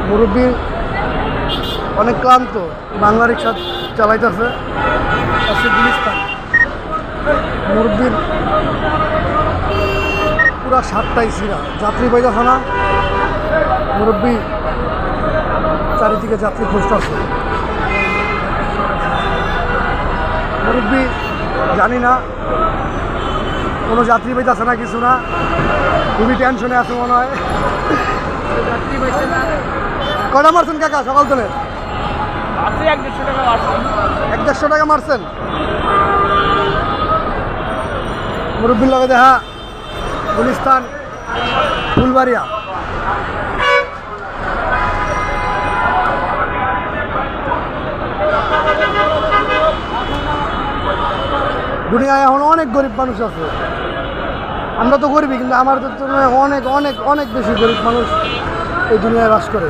মুরব্বী অনেক ক্লান্ত, বাংলা রিক্সা চালাইতেছে, আছে গুলিস্তান। মুরব্বীর পুরা সাতটাই ছিঁড়া, যাত্রী পাইতেছে না। মুরব্বী চারিদিকে যাত্রী খুঁজতেছে। মুরব্বী জানি না, কোনো যাত্রী পাইতেছে না, কিছু না, খুবই টেনশনে আছে মনে হয়। কটা মারছেন কাকা সকাল থেকে? 1-150 টাকা মারছেন। মুরব্বীর লগে দেখা গুলিস্তান ফুলবাড়িয়া। দুনিয়ায় এখন অনেক গরিব মানুষ আছে। আমরা তো গরিবই, কিন্তু আমার তো অনেক অনেক অনেক বেশি গরিব মানুষ এই দুনিয়ায় বাস করে।